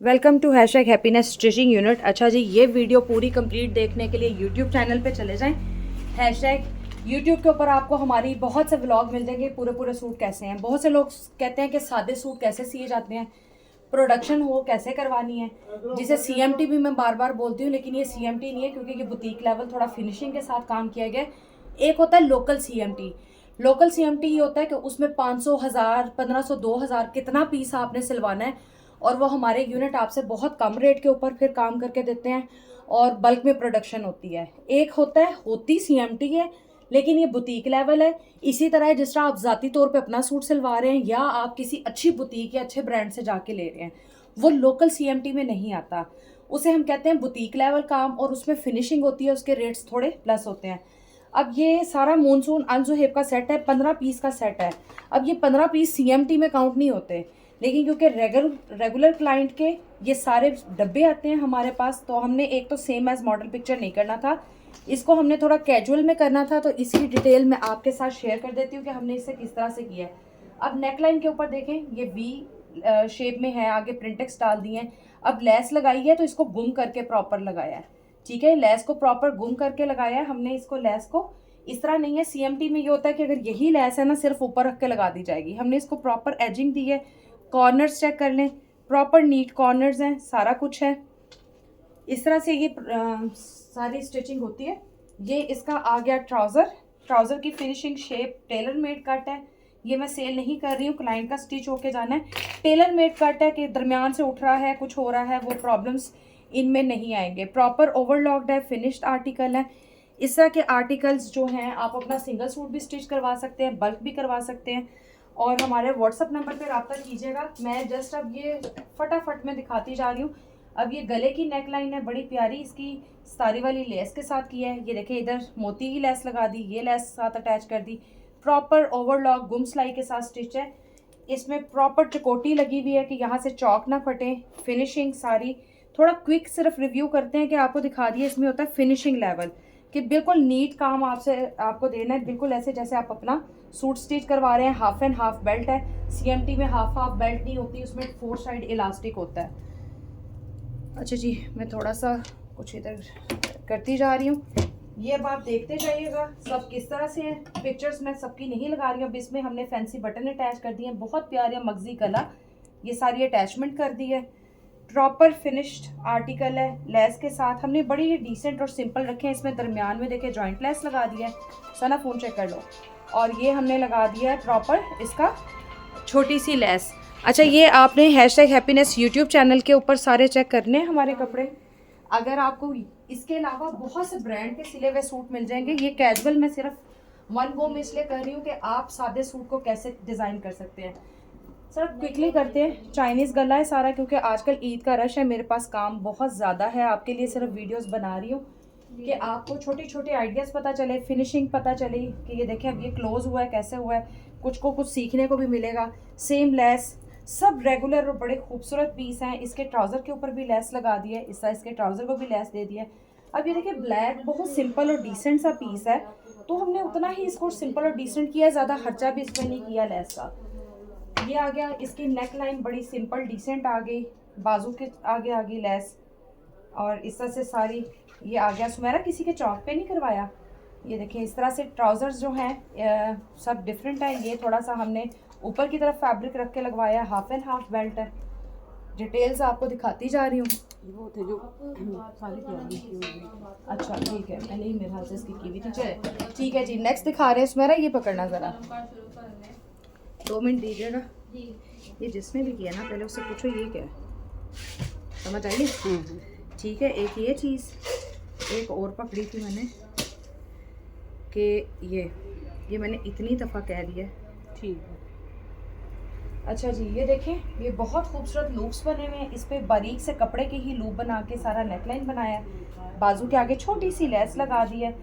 Welcome to happiness stitching unit. अच्छा जी, ये वीडियो पूरी कंप्लीट देखने के लिए यूट्यूब चैनल पे चले जाएं। यूट्यूब के ऊपर आपको हमारी बहुत से व्लॉग मिल जाएंगे। पूरे पूरे सूट कैसे हैं, बहुत से लोग कहते हैं कि सादे सूट कैसे सिए जाते हैं, प्रोडक्शन हो कैसे करवानी है, जिसे सीएमटी भी मैं बार बार बोलती हूँ, लेकिन ये सीएमटी नहीं है क्योंकि ये बुटीक लेवल थोड़ा फिनिशिंग के साथ काम किया गया है। एक होता है लोकल सीएमटी। लोकल सीएमटी ये होता है कि उसमें 500, 1000, 1500, 2000 कितना पीस आपने सिलवाना है, और वो हमारे यूनिट आपसे बहुत कम रेट के ऊपर फिर काम करके देते हैं और बल्क में प्रोडक्शन होती है। एक होता है होती सीएमटी है, लेकिन ये बुटीक लेवल है। इसी तरह है जिस तरह आप ज़ाती तौर पे अपना सूट सिलवा रहे हैं या आप किसी अच्छी बुटीक या अच्छे ब्रांड से जाके ले रहे हैं, वो लोकल सीएमटी में नहीं आता। उसे हम कहते हैं बुटीक लेवल काम, और उसमें फिनिशिंग होती है, उसके रेट्स थोड़े प्लस होते हैं। अब ये सारा मानसून अनजुहेब का सेट है, 15 पीस का सेट है। अब ये 15 पीस सीएमटी में काउंट नहीं होते, लेकिन क्योंकि रेगुलर क्लाइंट के ये सारे डब्बे आते हैं हमारे पास, तो हमने एक तो सेम एज मॉडल पिक्चर नहीं करना था, इसको हमने थोड़ा कैजुअल में करना था। तो इसकी डिटेल मैं आपके साथ शेयर कर देती हूँ कि हमने इसे किस तरह से किया है। अब नेकलाइन के ऊपर देखें, ये वी शेप में है, आगे प्रिंटेक्स डाल दिए हैं। अब लेस लगाई है तो इसको गुम करके प्रॉपर लगाया है। ठीक है, लेस को प्रॉपर गुम करके लगाया है हमने। इसको लेस को इस तरह नहीं है, सीएमटी में ये होता है कि अगर यही लेस है ना, सिर्फ ऊपर रख के लगा दी जाएगी। हमने इसको प्रॉपर एजिंग दी है। कॉर्नर्स चेक कर लें, प्रॉपर नीट कॉर्नर्स हैं, सारा कुछ है। इस तरह से ये सारी स्टिचिंग होती है। ये इसका आ गया ट्राउज़र। ट्राउज़र की finishing shape tailor made cut है। ये मैं सेल नहीं कर रही हूँ, क्लाइंट का स्टिच होके जाना है। टेलर मेड कट है कि दरमियान से उठ रहा है, कुछ हो रहा है, वो प्रॉब्लम्स इनमें नहीं आएंगे। प्रॉपर ओवरलॉक्ड है, फिनिश्ड आर्टिकल है। इस तरह के आर्टिकल्स जो हैं आप अपना सिंगल सूट भी स्टिच करवा सकते हैं, बल्क भी करवा सकते हैं। और हमारे व्हाट्सअप नंबर पर रब्ता कीजिएगा। मैं जस्ट अब ये फटाफट में दिखाती जा रही हूँ। अब ये गले की नेक लाइन है, बड़ी प्यारी, इसकी सारी वाली लेस के साथ किया है। ये देखिए, इधर मोती की लेस लगा दी, ये लेस साथ अटैच कर दी। प्रॉपर ओवरलॉक गुम सिलाई के साथ स्टिच है। इसमें प्रॉपर चकोटी लगी हुई है कि यहाँ से चौक ना फटे। फिनिशिंग सारी थोड़ा क्विक सिर्फ रिव्यू करते हैं कि आपको दिखा दिए। इसमें होता है फिनिशिंग लेवल कि बिल्कुल नीट काम आपको देना है, बिल्कुल ऐसे जैसे आप अपना सूट स्टिच करवा रहे हैं। हाफ एंड हाफ बेल्ट है, सीएमटी में हाफ हाफ बेल्ट नहीं होती, उसमें 4 साइड इलास्टिक होता है। अच्छा जी, मैं थोड़ा सा कुछ इधर करती जा रही हूँ। ये अब आप देखते जाइएगा सब किस तरह से है। पिक्चर्स मैं सबकी नहीं लगा रही हूँ। अब इसमें हमने फैंसी बटन अटैच कर दिए हैं, बहुत प्यारे मगजी गला, ये सारी अटैचमेंट कर दी है। प्रॉपर फिनिश्ड आर्टिकल है, लेस के साथ हमने बड़ी डिसेंट और सिंपल रखे हैं। इसमें दरमियान में देखे जॉइंट लेस लगा दिया है, सना फ़ोन चेक कर लो। और ये हमने लगा दिया है प्रॉपर इसका छोटी सी लेस। अच्छा, ये आपने हैप्पीनेस यूट्यूब चैनल के ऊपर सारे चेक करने हैं हमारे कपड़े। अगर आपको इसके अलावा बहुत से ब्रांड के सिले हुए सूट मिल जाएंगे। ये कैजुअल मैं सिर्फ वन गो में इसलिए कर रही हूँ कि आप सादे सूट को कैसे डिज़ाइन कर सकते हैं। सर क्विकली करते हैं। चाइनीज़ गला है सारा, क्योंकि आजकल ईद का रश है, मेरे पास काम बहुत ज़्यादा है। आपके लिए सिर्फ वीडियोस बना रही हूँ कि आपको छोटी छोटी आइडियाज़ पता चले, फिनिशिंग पता चले कि ये देखें अब ये क्लोज हुआ है, कैसे हुआ है, कुछ को कुछ सीखने को भी मिलेगा। सेम लेस, सब रेगुलर और बड़े खूबसूरत पीस हैं। इसके ट्राउज़र के ऊपर भी लेस लगा दी है, इस साइज़ के ट्राउज़र को भी लेस दे दिया है। अब ये देखिए, ब्लैक बहुत सिंपल और डिसेंट सा पीस है, तो हमने उतना ही इसको सिंपल और डिसेंट किया, ज़्यादा खर्चा भी इसमें नहीं किया लेस का। ये आ गया, इसकी नेक लाइन बड़ी सिंपल डिसेंट आ गई, बाजू के आगे आ गई लेस, और इस तरह से सारी ये आ गया। सुमेरा किसी के चौक पे नहीं करवाया। ये देखिए, इस तरह से ट्राउज़र्स जो हैं सब डिफरेंट है। ये थोड़ा सा हमने ऊपर की तरफ फैब्रिक रख के लगवाया, हाफ एंड हाफ बेल्ट है। डिटेल्स आपको दिखाती जा रही हूँ। वो थे जो सारी तैयारी की हुई। अच्छा ठीक है, मैंने ही मेरे हाथ से इसकी की हुई थी। चले ठीक है जी, नेक्स्ट दिखा रहे हैं सुमेरा। ये पकड़ना ज़रा, 2 मिनट दीजिएगा। ये जिसने भी किया ना, पहले उससे पूछो ये क्या है, समझ आई? ठीक है, एक ये चीज़, एक और पकड़ी थी मैंने कि ये मैंने इतनी दफ़ा कह दिया। ठीक है। अच्छा जी, ये देखें, ये बहुत खूबसूरत लूप्स बने हुए हैं। इस पर बारीक से कपड़े के ही लूप बना के सारा नेकलाइन बनाया है। बाजू के आगे छोटी सी लेस लगा दी है।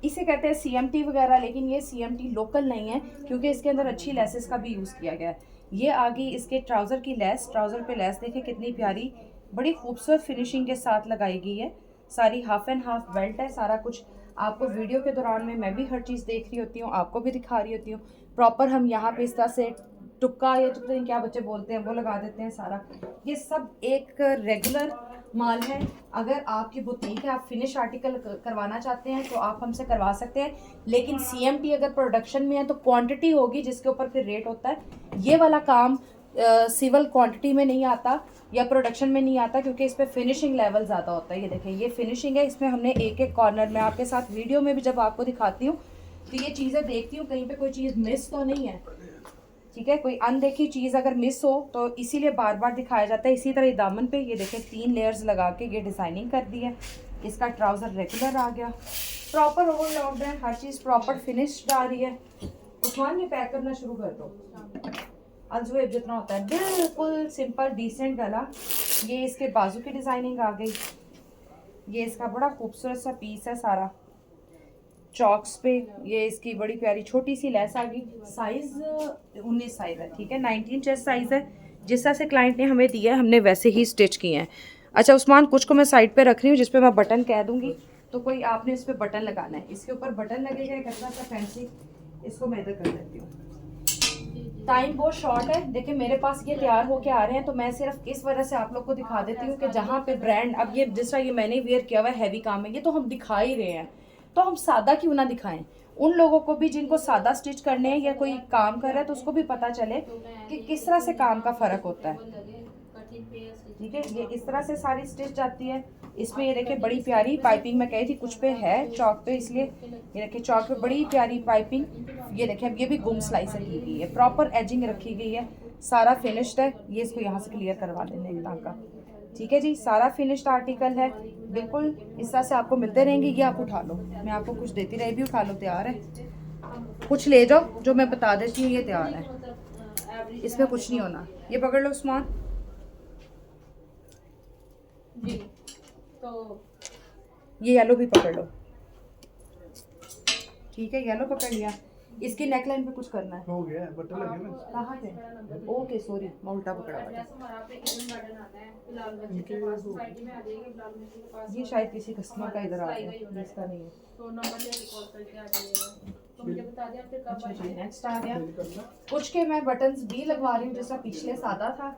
इसे कहते हैं सीएमटी वगैरह, लेकिन ये सीएमटी लोकल नहीं है क्योंकि इसके अंदर अच्छी लेसेस का भी यूज़ किया गया है। ये आ गई इसके ट्राउज़र की लेस। ट्राउज़र पे लेस देखें कितनी प्यारी, बड़ी खूबसूरत फिनिशिंग के साथ लगाई गई है। सारी हाफ एंड हाफ बेल्ट है, सारा कुछ आपको वीडियो के दौरान में मैं भी हर चीज़ देख रही होती हूँ, आपको भी दिखा रही होती हूँ। प्रॉपर हम यहाँ पे इस तरह से टुक्का या पता नहीं क्या बच्चे बोलते हैं वो लगा देते हैं सारा। ये सब एक रेगुलर माल है। अगर आपकी बुटीक है, आप फिनिश आर्टिकल करवाना चाहते हैं तो आप हमसे करवा सकते हैं, लेकिन CMT अगर प्रोडक्शन में है तो क्वांटिटी होगी जिसके ऊपर फिर रेट होता है। ये वाला काम सिविल क्वांटिटी में नहीं आता या प्रोडक्शन में नहीं आता, क्योंकि इस पर फिनिशिंग लेवल ज़्यादा होता है। ये देखें, ये फिनिशिंग है, इसमें हमने एक एक कॉर्नर में आपके साथ वीडियो में भी जब आपको दिखाती हूँ तो ये चीज़ें देखती हूँ कहीं पे कोई चीज़ मिस तो नहीं है, ठीक है। कोई अनदेखी चीज़ अगर मिस हो तो इसीलिए बार बार दिखाया जाता है। इसी तरह दामन पे ये देखें 3 लेयर्स लगा के ये डिज़ाइनिंग कर दी है। इसका ट्राउज़र रेगुलर आ गया, प्रॉपर ओवरलॉक्ड है, हर चीज़ प्रॉपर फिनिश्ड आ रही है। उस्मान ये पैक करना शुरू कर दो। अलजुएब जितना होता है, बिल्कुल सिंपल डिसेंट गला। ये इसके बाजू की डिज़ाइनिंग आ गई। ये इसका बड़ा खूबसूरत सा पीस है सारा चॉक्स पे। ये इसकी बड़ी प्यारी छोटी सी लेस आ गई। साइज़ 19 साइज़ है, ठीक है। 19 चेस्ट साइज़ है। जिस तरह से क्लाइंट ने हमें दिया है हमने वैसे ही स्टिच किए हैं। अच्छा उस्मान, कुछ को मैं साइड पे रख रही हूँ जिस पे मैं बटन कह दूँगी, तो कोई आपने इस पर बटन लगाना है। इसके ऊपर बटन लगेगा एक अच्छा सा फैंसी। इसको मैं इधर कर देती हूँ। टाइम बहुत शॉर्ट है। देखिए मेरे पास ये तैयार होके आ रहे हैं तो मैं सिर्फ इस वजह से आप लोग को दिखा देती हूँ कि जहाँ पे ब्रांड, अब ये जिस तरह ये मैंने वेयर किया हुआ है हैवी काम है, ये तो हम दिखा ही रहे हैं, तो हम सादा क्यों ना दिखाएं। उन लोगों को भी जिनको सादा स्टिच करने हैं या कोई काम कर रहा है तो उसको भी पता चले कि किस तरह से काम का फ़र्क होता है, ठीक है। ये इस तरह से सारी स्टिच जाती है। इसमें ये देखिए बड़ी प्यारी पाइपिंग, मैं कही थी कुछ पे है चौक पे, इसलिए ये देखिए चौक पे बड़ी प्यारी पाइपिंग। ये देखिए अब ये भी गुम सिलाई से की गई है, प्रॉपर एजिंग रखी गई है, सारा फिनिश्ड है। ये इसको यहाँ से क्लियर करवा देने एक टाँका, ठीक है जी। सारा फिनिश्ड आर्टिकल है बिल्कुल। इस तरह से आपको मिलते रहेंगे। ये आप उठा लो, मैं आपको कुछ देती रही भी, उठा लो, तैयार है। कुछ ले जाओ जो मैं बता देती हूँ, ये तैयार है, इसमें कुछ नहीं होना। ये पकड़ लो उस्मान जी। तो ये येलो भी पकड़ लो, ठीक है। येलो पकड़ लिया। इसकी नेकलाइन पे कुछ करना है, हो गया बटन लगे ना। कहाँ पे? ओके सॉरी, मैं उल्टा पकड़ा हुआ था। ये शायद किसी कस्टमर का इधर आ गया, इसका नहीं है। अच्छा जी, नेक्स्ट आ गया। कुछ के मैं बटन्स भी लगवा रही हूँ, जैसा पिछले सादा था।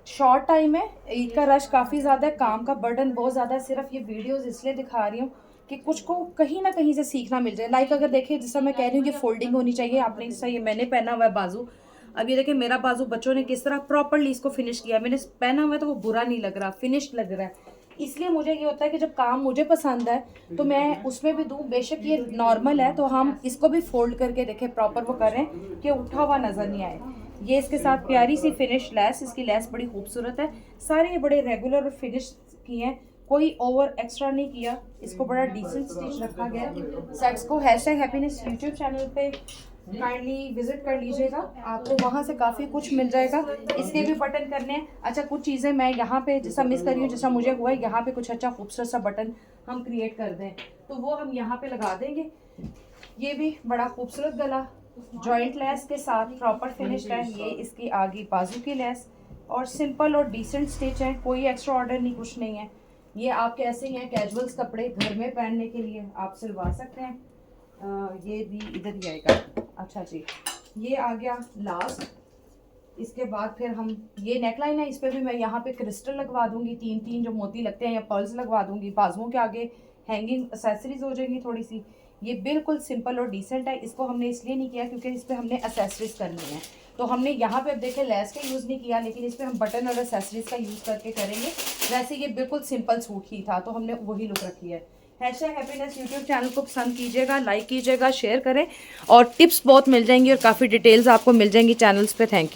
शॉर्ट टाइम है, ईद का रश काफ़ी ज़्यादा है, काम का बर्डन बहुत ज़्यादा है। सिर्फ ये वीडियोस इसलिए दिखा रही हूँ कि कुछ को कहीं ना कहीं से सीखना मिल जाए। लाइक अगर देखें, जैसा मैं कह रही हूँ कि फोल्डिंग होनी चाहिए, आपने जैसा ये मैंने पहना हुआ है बाजू, अब ये देखें मेरा बाजू बच्चों ने किस तरह प्रॉपरली इसको फिनिश किया। मैंने पहना हुआ है तो वो बुरा नहीं लग रहा, फिनिश्ड लग रहा है। इसलिए मुझे ये होता है कि जब काम मुझे पसंद है तो मैं उसमें भी दूँ। बेशक ये नॉर्मल है तो हम इसको भी फोल्ड करके देखें, प्रॉपर वो करें कि उठा हुआ नज़र नहीं आए। ये इसके साथ प्यारी सी फिनिश लेस, इसकी लेस बड़ी खूबसूरत है। सारे ये बड़े रेगुलर और फिनिश किए हैं, कोई ओवर एक्स्ट्रा नहीं किया। इसको बड़ा डिसेंट स्टिच रखा गया। सेट्स को #हैप्पीनेस यूट्यूब चैनल पे काइंडली विजिट कर लीजिएगा, आपको वहाँ से काफ़ी कुछ मिल जाएगा। इसके भी बटन करने हैं। अच्छा कुछ चीज़ें मैं यहाँ पे जैसा मिस कर रही हूँ, जैसा मुझे हुआ है, यहाँ पे कुछ अच्छा खूबसूरत सा बटन हम क्रिएट कर दें तो वो हम यहाँ पे लगा देंगे। ये भी बड़ा खूबसूरत गला जॉइंट लेस के साथ प्रॉपर फिनिश्ड है। ये इसकी आगे बाजू की लेस और सिंपल और डिसेंट स्टिच है, कोई एक्स्ट्रा ऑर्डर नहीं, कुछ नहीं है। ये आपके ऐसे ही हैं कैजुअल्स कपड़े घर में पहनने के लिए आप सिलवा सकते हैं। ये भी इधर ही आएगा। अच्छा जी, ये आ गया लास्ट। इसके बाद फिर हम, ये नेकलाइन है, इस पर भी मैं यहाँ पे क्रिस्टल लगवा दूंगी, 3 जो मोती लगते हैं, या पर्ल्स लगवा दूंगी। बाजुओं के आगे हैंगिंग एक्सेसरीज हो जाएंगी थोड़ी सी। ये बिल्कुल सिंपल और डिसेंट है। इसको हमने इसलिए नहीं किया क्योंकि इस पर हमने एक्सेसरीज करनी है, तो हमने यहाँ पे अब देखें लेस का यूज़ नहीं किया, लेकिन इस पर हम बटन और एक्सेसरीज का यूज़ करके करेंगे। वैसे ये बिल्कुल सिंपल सूट ही था तो हमने वही लुक रखी है। #हैप्पीनेस यूट्यूब चैनल को पसंद कीजिएगा, लाइक कीजिएगा, शेयर करें, और टिप्स बहुत मिल जाएंगी और काफ़ी डिटेल्स आपको मिल जाएंगी चैनल्स पे। Thank you.